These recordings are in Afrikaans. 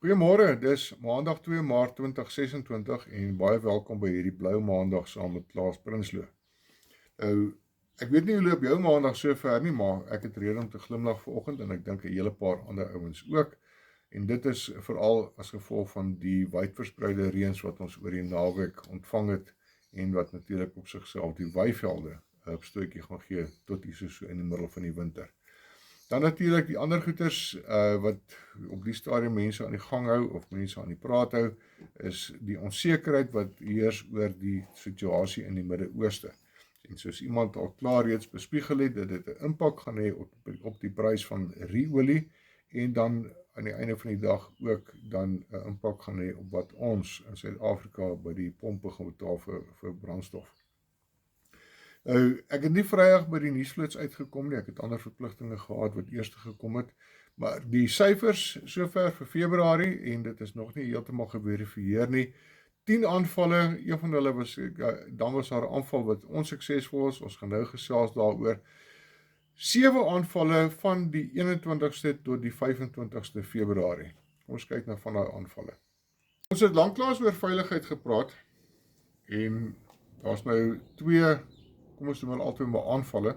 Goeiemôre, dis Maandag 2 Maart 2026 en baie welkom by hierdie blou Maandag saam met Klaas Prinsloo. Nou, ek weet nie hoe loop jou Maandag so ver nie, maar ek het rede om te glimlag vanoggend en ek dink 'n hele paar ander ouens ook. En dit is veral as gevolg van die wydverspreide reëns wat ons oor die naweek ontvang het en wat natuurlik op sigself die weivelde 'n opstootjie gaan gee tot hier so in die middel van die winter. Dan natuurlik die ander goeters wat op die stadium mense aan die gang hou of mense aan die praat hou, is die onsekerheid wat heers oor die situasie in die Midde-Ooste. En soos iemand al klaar reeds bespiegel het, dat dit 'n impak gaan hê op die prys van ruolie en dan aan die einde van die dag ook dan 'n impak gaan hê op wat ons in Suid-Afrika by die pompe gaan betaal vir brandstof. Nou, ek het nie vrydag by die nuusflits uitgekom nie, ek het ander verpligtinge gehad wat eers gekom het, maar die syfers sover vir Februarie, en dit is nog nie heeltemal geverifieer nie, 10 aanvalle, een van hulle was, dan was daar 'n aanval wat onsuksesvol is, ons gaan nou gesels daaroor, 7 aanvalle van die 21ste tot die 25ste Februarie. Kom ons kyk na van daai aanvalle. Ons het lanklaas oor veiligheid gepraat, en daar's nou 2, kom ons noem altyd maar aanvalle,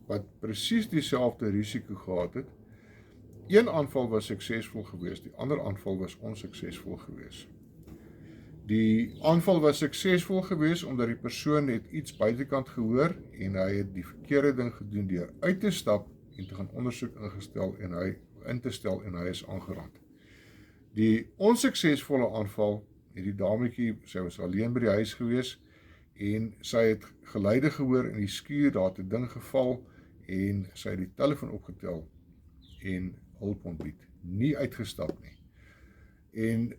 wat presies dieselfde risiko gehad het. Een aanval was suksesvol geweest, die ander aanval was onsuksesvol geweest. Die aanval was suksesvol geweest omdat die persoon het iets buitekant gehoor en hy het die verkeerde ding gedoen deur uit te stap en te gaan ondersoek in te stel en hy is aangerand. Die onsuksesvolle aanval het die dametjie, sy was alleen by die huis geweest, en sy het geluide gehoor in die skuur, daar het 'n ding geval en sy het die telefoon opgetel en hulp ontbied, nie uitgestap nie. En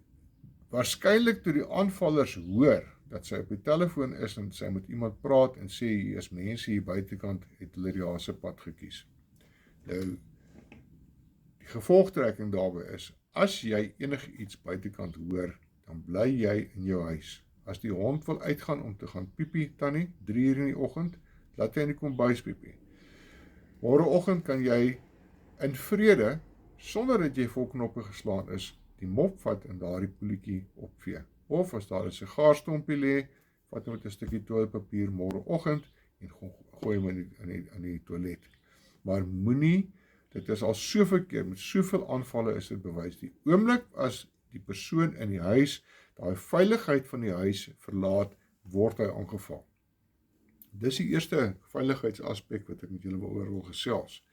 waarskynlik toe die aanvallers hoor dat sy op die telefoon is en sy met iemand praat en sê hier is mense hier buitekant, het hulle die haasepad gekies. Nou, die gevolgtrekking daarby is, as jy enige iets buitekant hoor, dan bly jy in jou huis. As die hond wil uitgaan om te gaan piepie, tannie, 3 uur in die oggend, laat hy in die kombuis piepie. Môreoggend kan jy in vrede, sonder dat jy vol knoppe geslaan is, die mop vat en daardie poeltjie opvee. Of as daar 'n sigaarstompie lê, vat hom met 'n stukkie toiletpapier môreoggend en gooi hom in die toilet. Maar moenie, dit is al soveel keer, met soveel aanvalle is dit bewys, die oomblik as die persoon in die huis daai veiligheid van die huis verlaat, word hy aangeval. Dis die eerste veiligheidsaspek wat ek met julle wil gesels.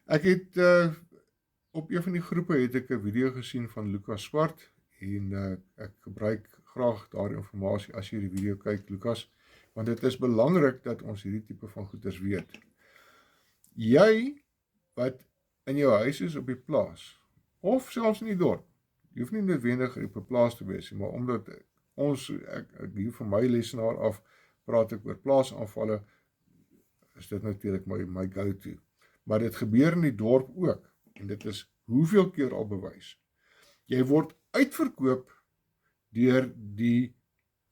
Ek het op een van die groepe het ek 'n video gesien van Lukas Swart en ek gebruik graag daardie inligting as jy die video kyk, Lukas, want dit is belangrik dat ons hierdie tipe van goeders weet. Jy wat in jou huis is op die plaas of selfs in die dorp, jy hoef nie noodwendig op 'n plaas te wees, maar omdat ek hier van my lesenaar af praat ek oor plaasaanvalle, is dit natuurlik my go-to. Maar dit gebeur in die dorp ook, en dit is hoeveel keer al bewys. Jy word uitverkoop deur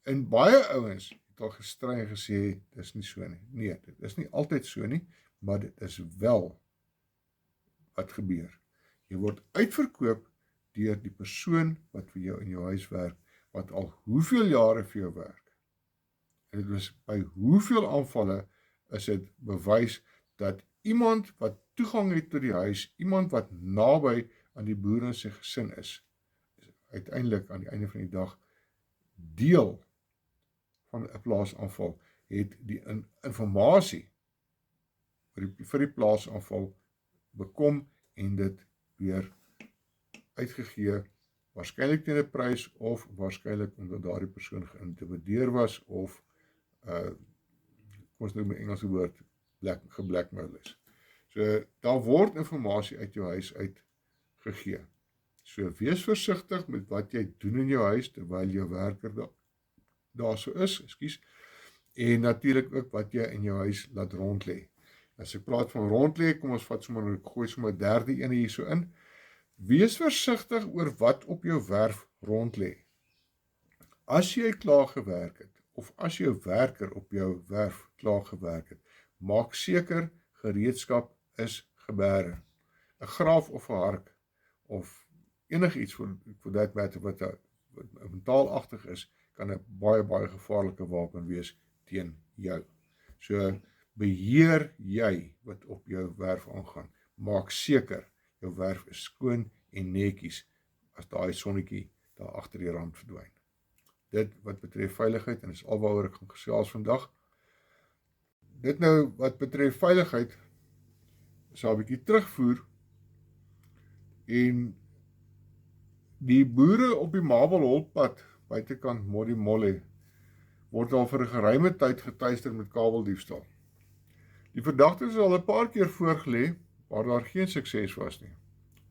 en baie ouens het al gestry en gesê, dis nie so nie. Nee, dit is nie altyd so nie, maar dit is wel wat gebeur. Jy word uitverkoop deur die persoon wat vir jou in jou huis werk, wat al hoeveel jare vir jou werk. En dit is by hoeveel aanvalle is dit bewys dat iemand wat toegang het tot die huis, iemand wat naby aan die boer en sy gesin is uiteindelik aan die einde van die dag deel van 'n plaasaanval, het die inligting vir die plaasaanval bekom en dit weer uitgegee, waarskynlik teen 'n prys of waarskynlik omdat daardie persoon geïntimideer was of kom ons noem 'n Engelse woord, geblackmail is. So, daar word inligting uit jou huis uitgegee. So, wees versigtig met wat jy doen in jou huis terwyl jou werker daar so is, en natuurlik ook wat jy in jou huis laat rond lê. As ek praat van rond lê, kom ons vat sommer, ek gooi sommer 'n derde een hier so in. Wees versigtig oor wat op jou werf rond lê. As jy klaar gewerk het, of as jou werker op jou werf klaar gewerk het, maak seker gereedskap is gebeere. 'n graaf of 'n hark, of enigiets vir that matter wat mentaalagtig is, kan 'n baie gevaarlike wapen wees teen jou. So beheer jy wat op jou werf aangaan. Maak seker jou werf is skoon en netjies as daai sonnetjie daar agter die rand verdwyn. Dit wat betref veiligheid, en dis alwaaroor ek gaan gesels vandag. Dit nou wat betref veiligheid, sal 'n bietjie terugvoer, en die boere op die Mabelholtpad buitekant Modimolle word al vir 'n geruime tyd getuister met kabeldiefstal. Die verdagtes is al 'n paar keer voorgelê waar daar geen sukses was nie.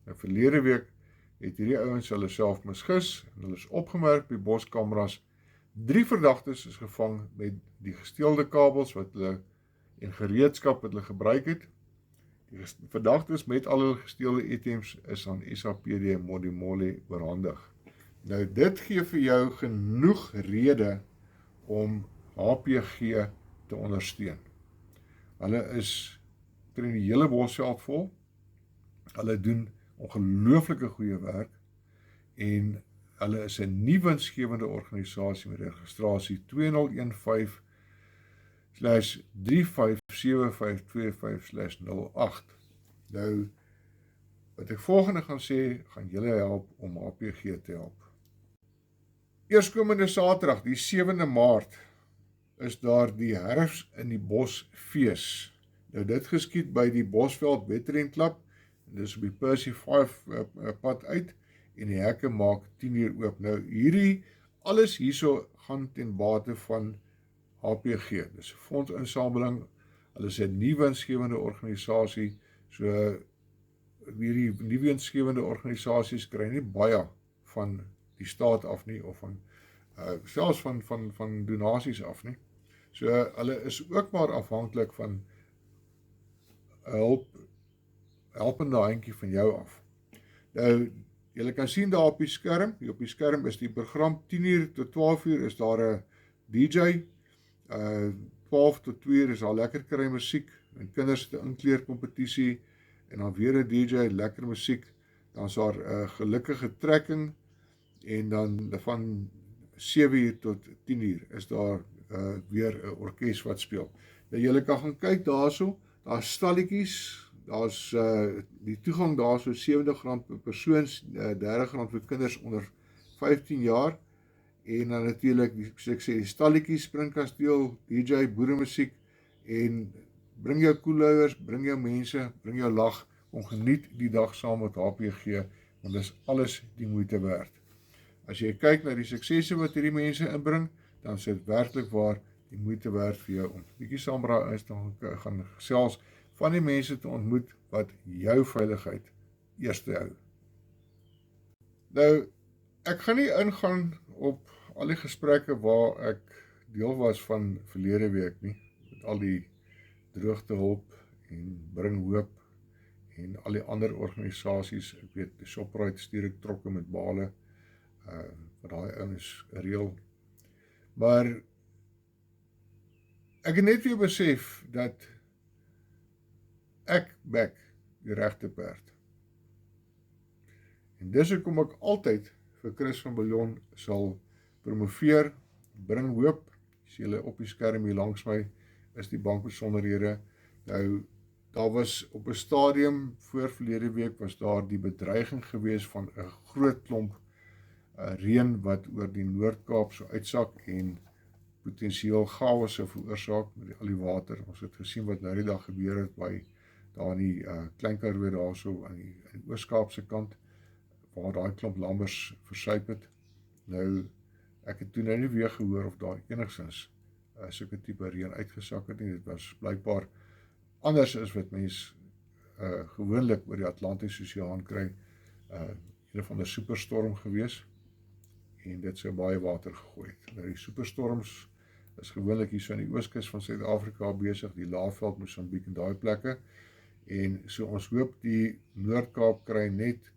Nou verlede week het hierdie ouens hulle self misgis en hulle is opgemerk by boskameras. 3 verdagtes is gevang met die gesteelde kabels wat hulle en gereedskap wat hulle gebruik het. Die verdagtes met al hulle gesteelde items is aan SAPD Modimolle oorhandig. Nou dit gee vir jou genoeg rede om HPG te ondersteun. Hulle is in die hele Bosveld vol. Hulle doen ongelooflike goeie werk en hulle is 'n nie winsgewende organisasie met registrasie 2015/357525/08. Nou, wat ek volgende gaan sê, gaan julle help om HPG te help. Eerskomende Saterdag, die 7de Maart, is daar die Herfs in die Bos fees. Nou dit geskied by die Bosveld Veteran Club, en dis op die Percy 5 pad uit, en die hekke maak 10:00 oop. Nou hierdie, alles hierso gaan ten bate van HPG, dis 'n fondsinsameling, hulle is 'n nie winsgewende organisasie, so hierdie nie winsgewende organisasies kry nie baie van die staat af nie, of van selfs van donasies af nie. So hulle is ook maar afhanklik van helpende handjie van jou af. Nou, julle kan sien daar op die skerm, hier op die skerm is die program 10:00 tot 12:00 is daar 'n DJ, 12 tot 2:00 is daar lekker kry musiek, en kinders te inkleer kompetisie, en dan weer 'n DJ, lekker musiek, dan is daar 'n gelukkige trekking, en dan van 7:00 tot 10:00 is daar weer 'n orkes wat speel. Nou julle kan gaan kyk daarso, daar's stalletjies, daar's die toegang daarso R70 per persoon, R30 vir kinders onder 15 jaar, en dan natuurlik, soos ek sê, stalletjies, springkasteel, DJ, boeremusiek, en bring jou koeluiers, bring jou mense, bring jou lag, om geniet die dag saam met HPG, want dis alles die moeite werd. As jy kyk na die suksesse wat hierdie mense inbring, dan is dit werklik waar die moeite werd vir jou om bietjie saam met daai te gaan gesels, van die mense te ontmoet wat jou veiligheid eerste hou. Nou, ek gaan nie ingaan op al die gesprekke waar ek deel was van verlede week nie, met al die droogtehulp en Bring Hoop en al die ander organisasies. Ek weet, die Shoprite stuur ek trokke met bale, wat daai ouens reël. Maar ek het net weer besef dat ek bek die regte perd. En dis hoekom ek altyd vir Chris van Billjon sal promoveer, Bring Hoop. As julle op die skerm hier langs my is die bankbesonderhede. Nou, daar was op 'n stadium voor verlede week was daar die bedreiging gewees van 'n groot klomp reën wat oor die Noord-Kaap so uitsak en potensieel chaos sou veroorsaak met al die water. Ons het gesien wat nou die dag gebeur het by daar in die Klein Karoo daarso aan die Oos-Kaapse kant, waar daai klomp lammers versuip het. Nou, ek het toe nou nie weer gehoor of daar enigstens sulke tipe reën uitgesak het nie. Dit was blykbaar anders as wat mens gewoonlik oor die Atlantiese Oseaan kry, een van 'n superstorm gewees, en dit sou baie water gegooi het. Nou die superstorms is gewoonlik hier so aan die ooskus van Suid-Afrika besig, die Laagveld, Mosambiek en daai plekke, en so ons hoop die Noord-Kaap kry net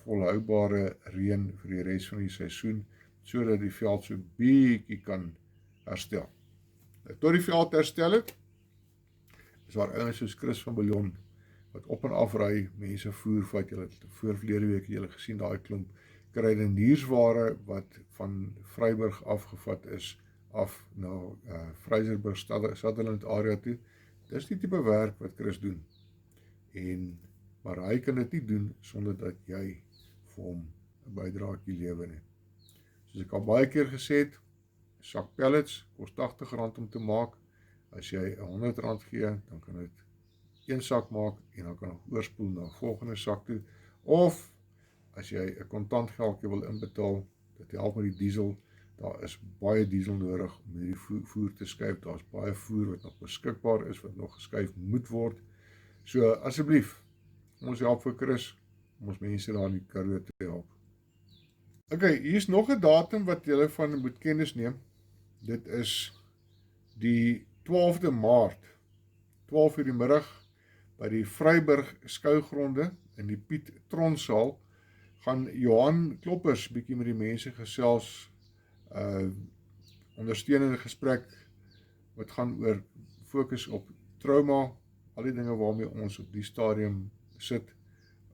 volhoubare reën vir die res van die seisoen, sodat die veld so bietjie kan herstel. Tot die veld herstel het, is waar ouens soos Chris van Billjon wat op en af ry, mense voer vat, julle voor verlede week julle gesien daai klomp kruideniersware wat van Vryburg afgevat is af na Fraserburg Sutherland area toe. Dis die tipe werk wat Chris doen. Maar hy kan dit nie doen sonder dat jy vir hom 'n bydraetjie lewer nie. Soos ek al baie keer gesê het, 'n sak pellets kos R80 om te maak. As jy R100 gee, dan kan dit een sak maak en dan kan nog oorspoel na 'n volgende sak toe. Of as jy 'n kontantgeldjie wil inbetaal, dit help met die diesel. Daar is baie diesel nodig om hierdie voer te skuif. Daar's baie voer wat nog beskikbaar is, wat nog geskuif moet word. So asseblief, ons help vir Chris, om ons mense daar in die Karoo te help. Ok, hier is nog 'n datum wat julle van moet kennis neem. Dit is die 12de Maart, 12 uur die middag, by die Vryburg skougronde in die Piet Tronsaal, gaan Johan Kloppers bietjie met die mense gesels, ondersteunende gesprek, wat gaan oor fokus op trauma, al die dinge waarmee ons op die stadium sit.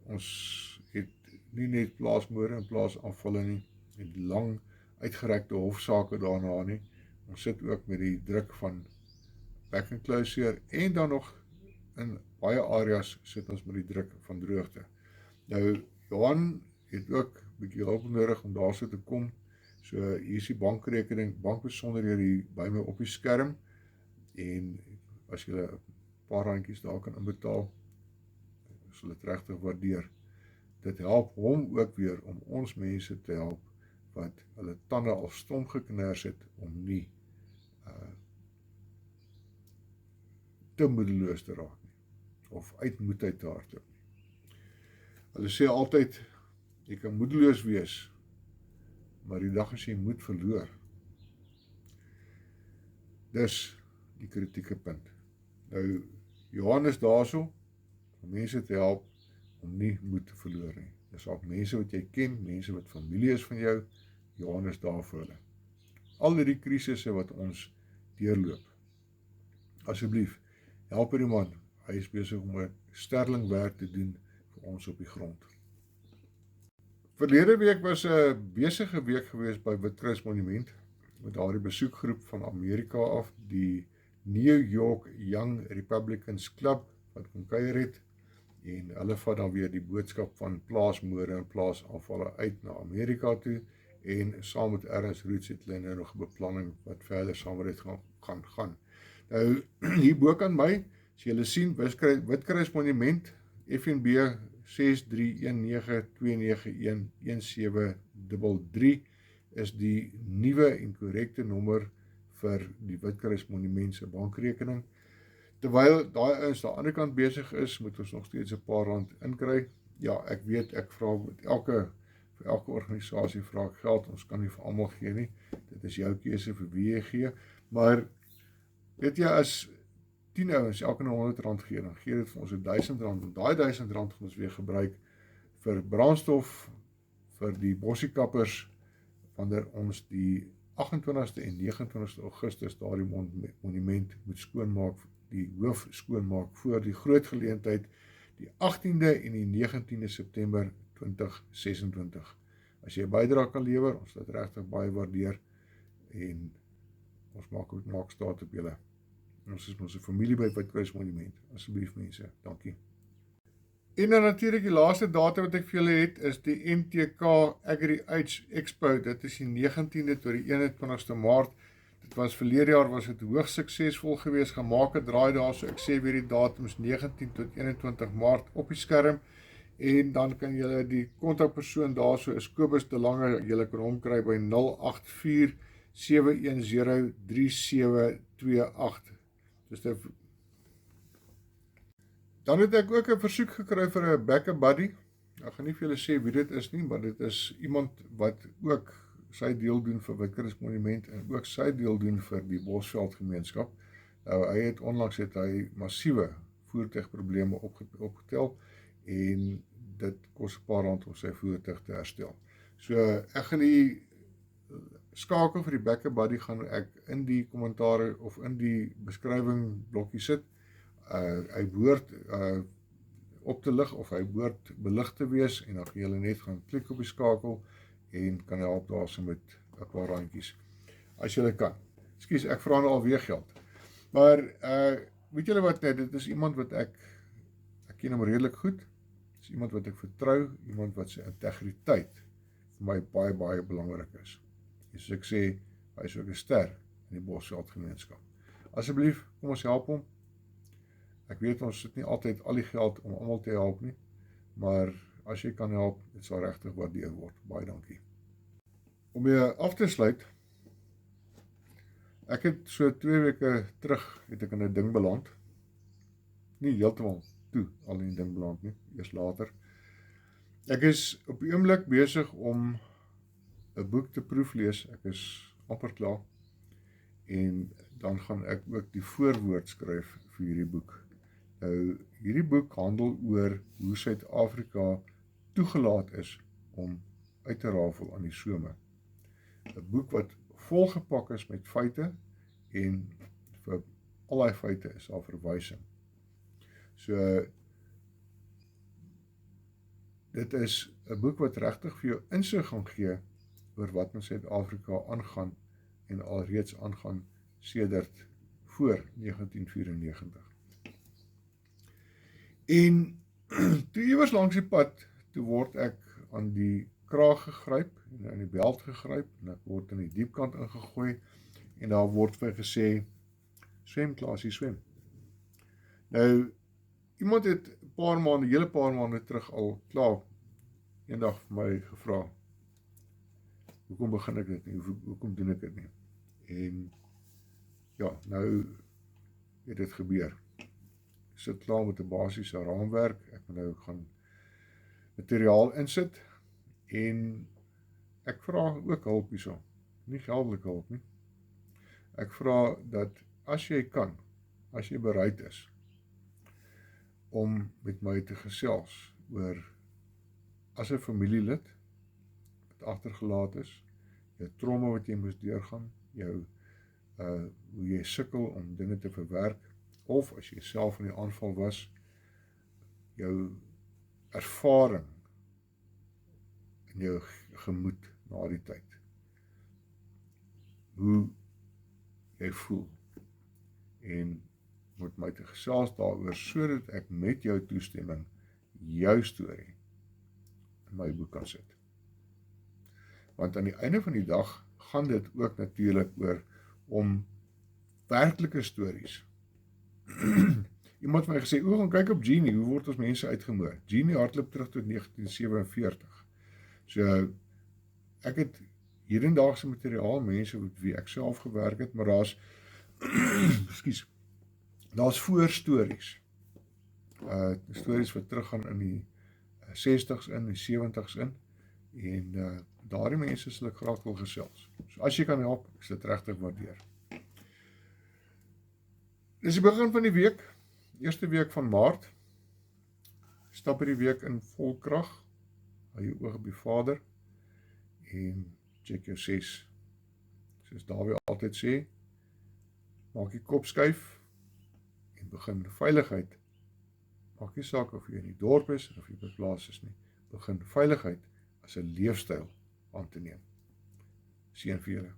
Ons het nie net plaasmoorde en plaasaanvalle nie, het lang uitgerekte hofsaake daarna nie. Ons sit ook met die druk van back and closure en dan nog in baie areas sit ons met die druk van droogte. Nou, Johan het ook bietjie hulp nodig om daar so te kom. So, hier is die bankrekening, bankbesonderhede hier by my op die skerm, en as jy 'n paar randjies daar kan inbetaal, sal dit regtig waardeer. Dit help hom ook weer om ons mense te help wat hulle tande al stom geknars het om nie te moedeloos te raak nie, of uitmoedheid te hardloop nie. Hulle sê altyd, jy kan moedeloos wees, maar die dag as jy moed verloor. Dis die kritieke punt. Nou, Johannes daarso, om mense te help, om nie moed te verloor nie. Dis ook mense wat jy ken, mense wat familie is van jou, Johannes daar vir hulle. Al die krisisse wat ons deurloop. Asseblief, help die man, hy is besig om 'n sterling werk te doen vir ons op die grond. Verlede week was 'n besige week gewees by Witkruis Monument, met daardie besoekgroep van Amerika af, die New York Young Republicans Club, wat kom kuier het, en hulle vat dan weer die boodskap van plaasmoorde en plaasaanvalle uit na Amerika toe, en saam met Ernst Roots het hulle nou nog 'n beplanning wat verder saam met dit gaan. Nou, hierbo kan my, as julle sien, Witkruis Monument, FNB 63192911733 is die nuwe en korrekte nommer vir die Witkruis Monument se bankrekening. Terwyl daai ouens aan die ander kant besig is, moet ons nog steeds 'n paar rand inkry. Ja, ek weet, ek vra vir elke organisasie vra ek geld, ons kan nie vir almal gee nie. Dit is jou keuse vir wie jy gee, maar weet jy, as 10 ouens elke R100 gee, dan gee dit vir ons R1000, en daai R1000 gaan ons weer gebruik vir brandstof, vir die bossiekappers, wanneer ons die 28ste en 29ste Augustus daardie monument moet skoonmaak, die hoof skoonmaak voor die groot geleentheid, die 18de en die 19de September 2026. As jy 'n bydrae kan lewer, ons dit regtig baie waardeer, en ons maak staat op julle. Ons is ons familie by Witkruis Monument. Asseblief mense, dankie. En dan natuurlik die laaste datum wat ek vir julle het, is die MTK Agri-Age Expo. Dit is die 19de tot die 21ste Maart. Dit was verlede jaar, was dit hoogs suksesvol geweest, gemaak 'n draai daar, so ek sê weer die datums 19 tot 21 Maart op die skerm, en dan kan julle die kontakpersoon daar, so is Kobus de Lange, julle kan hom kry by 084-710-3728. Dan het ek ook 'n versoek gekry vir 'n backup buddy. Ek gaan nie vir julle sê wie dit is nie, maar dit is iemand wat ook sy deel doen vir Witkruis Monument en ook sy deel doen vir die Bosveld gemeenskap. Nou, hy het onlangs massiewe voertuigprobleme opgetel, en dit kos 'n paar rand om sy voertuig te herstel. So ek gaan die skakel vir die backup buddy gaan ek in die kommentare of in die beskrywing blokkie sit. Hy behoort op te lig of hy behoort belig te wees en dan kan julle net gaan klik op die skakel en kan help daarso met 'n paar randjies. As julle kan. Ekskuus, ek vra nou alweer geld. Maar weet julle wat, dit is iemand wat ek ken hom redelik goed. Dit is iemand wat ek vertrou, iemand wat sy integriteit vir my baie, baie belangrik is. En soos ek sê, hy is ook 'n ster in die Bosveld gemeenskap. Asseblief, kom ons help hom. Ek weet ons sit nie altyd al die geld om almal te help nie, maar as jy kan help, dit sal regtig waardeer word. Baie dankie. Om weer af te sluit, ek het so 2 weke terug, het ek in 'n ding beland. Nie heeltemal toe al in die ding beland nie, eers later. Ek is op die oomblik besig om 'n boek te proeflees. Ek is amper klaar. En dan gaan ek ook die voorwoord skryf vir hierdie boek. Nou, hierdie boek handel oor hoe Suid-Afrika toegelaat is om uit te rafel aan die some. 'n Boek wat volgepak is met feite en vir al die feite is daar verwysing. So, dit is 'n boek wat regtig vir jou insig gaan gee oor wat in Suid-Afrika aangaan en alreeds aangaan sedert voor 1994. En toe iewers langs die pad, toe word ek aan die kraag gegryp en aan die beld gegryp en ek word in die diepkant ingegooi en daar word vir gesê, swem Klaasie, swem. Nou, iemand het 'n paar maande, hele paar maande terug al klaar eendag vir my gevra, hoekom begin ek dit nie, hoekom doen ek dit nie? En ja, nou het dit gebeur. Ek sit klaar met 'n basiese raamwerk, ek moet nou gaan materiaal insit en ek vra ook hulp hierso, nie geldelike hulp nie. Ek vra dat as jy kan, as jy bereid is om met my te gesels oor as 'n familielid wat agtergelaat is, jou trauma wat jy moes deurgaan, jou hoe jy sukkel om dinge te verwerk, of as jy self in die aanval was, jou ervaring in jou gemoed na die tyd. Hoe jy voel en met my te gesels daaroor sodat ek met jou toestemming jou storie in my boek kan sit. Want aan die einde van die dag gaan dit ook natuurlik oor om werklike stories. Iemand het my gesê, gaan kyk op Genie, hoe word ons mense uitgemoor? Genie hardloop terug tot 1947. So, ek het hiedendaagse materiaal, mense met wie ek self gewerk het, maar daar's daar's voorstories. Stories wat teruggaan in die 60s in, die 70s in, en daardie mense sal ek graag wil gesels. So as jy kan help, is dit regtig waardeer. Dis die begin van die week, eerste week van Maart. Stap hierdie week in vol krag. Hou jou oog op die Vader en check jou 6. Soos Dawie altyd sê, maak die kop skuif en begin veiligheid. Maak nie saak of jy in die dorp is of jy by plaas is nie. Begin veiligheid as 'n leefstyl aan te neem. Seën vir julle.